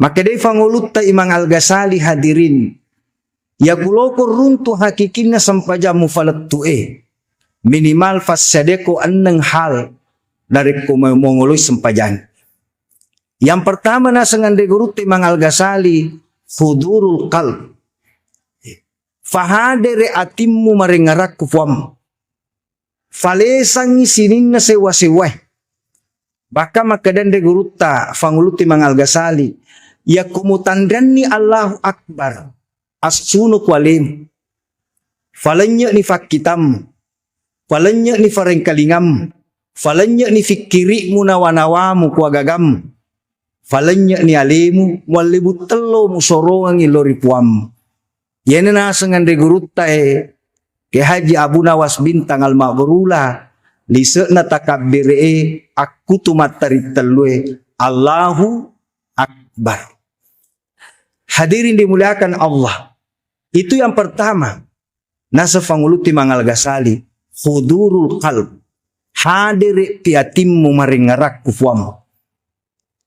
Maka day fangulut ta Imam Al-Ghazali hadirin. Ya kuloko runtuh hakikinna sampaja mufalat tu'e. Minimal fasadeko annang hal dari kumongoloy sampajan. Yang pertama na sangande gurut Imam Al-Ghazali hudurul qalb. Fahadere atimmu maringarak kufuam. Falesangi sinin na sewa-sewa. Baka makadande guruta fangulut Imam Al-Ghazali. Ya kumutandani Allahu Akbar. As-sunuk walim. Falanya ni fakitam. Falanya ni farengkalingam. Falanya ni fikiri munawanawamu kuagagam. Falanya ni alimu walibut telo musorongang iloripuam. Yan na nasangan de guruta ke Haji Abu Nawas bintang al-Ma'brula. Lisa na takabire aku tumatari telue. Allahu Akbar. Hadirin dimuliakan Allah. Itu yang pertama. Nasa fangulut Imam Al-Ghazali. Hudurul qalb. Hadir piatimmu maringarak kufuam.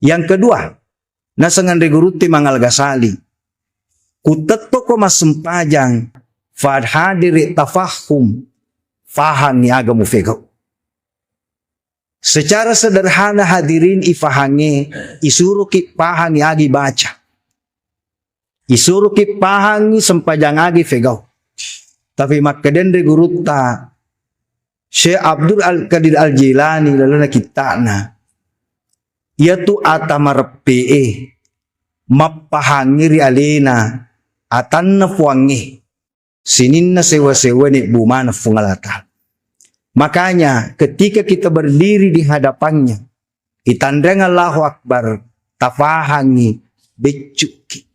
Yang kedua. Nasa ngande gurut Imam Al-Ghazali. Kuteto ko masempajang. Fad hadir tafahum. Faham ni agamu fego. Secara sederhana hadirin ifahangi. Isuruh ki pahang ni agi baca. Isuruh ki pahangi sempajang agi fegaw. Tapi makadende guruta Syekh Abdul Al-Qadir Al-Jilani lalu na kita na. Ia tu atamarepe mapahangi ri alena atan na fuangi sinin na sewa-sewa ni bumana fungalata. Makanya ketika kita berdiri di hadapannya itandang Allahu Akbar tafahangi becuki.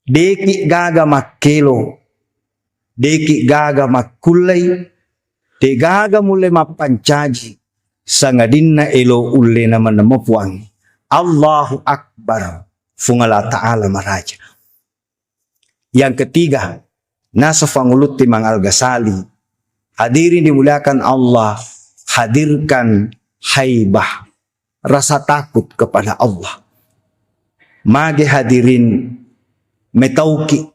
Deki gaga makelo, deki gaga makulay, de gaga mulai mapancaji, sangadinna elo ulle naman na mapuang. Allahu Akbar, fungala ta'ala maraja. Yang ketiga, nasa fangulut Imam Al-Ghazali, hadirin dimuliakan Allah, hadirkan haibah, rasa takut kepada Allah. Mage hadirin, metauki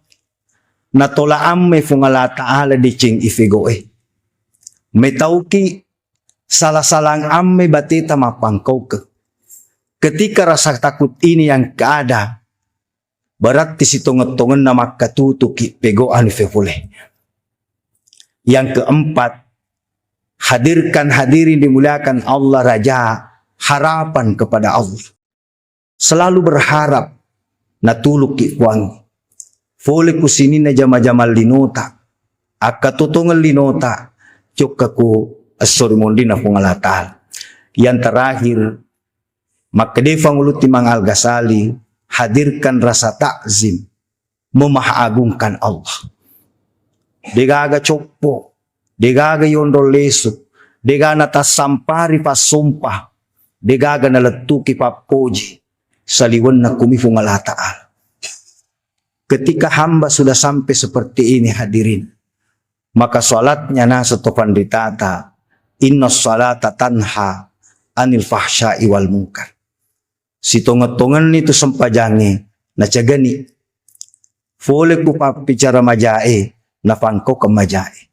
natolaam me fungala ta'ala di cing ifigoe. Metauki salah-salang amme batita mapangkau ke. Ketika rasa takut ini yang keada, berarti si tonget-tongen na makatutuki pegoan ifefule. Yang keempat, hadirkan hadirin dimuliakan Allah raja harapan kepada Allah. Selalu berharap natuluk kipuang. Fole kusini na jama-jamal linota. Akatutungal linota. Cukaku asurimundi na pungalatal. Yang terakhir. Makadefang ulut Imam Al-Ghazali. Hadirkan rasa takzim. Memahagungkan Allah. Degaga cokpo. Degaga yondol lesuk. Degaga natasampari pasumpah. Degaga naletuki papoji. Saliwan na kumifungalataal. Ketika hamba sudah sampai seperti ini hadirin. Maka salatnya nasa topan ditata. Inna salata tanha anil fahsya'i wal munkar. Si tonget-tongan itu sempajangi. Na cagani. Fole ku papicara majae. Na pangko ke majae.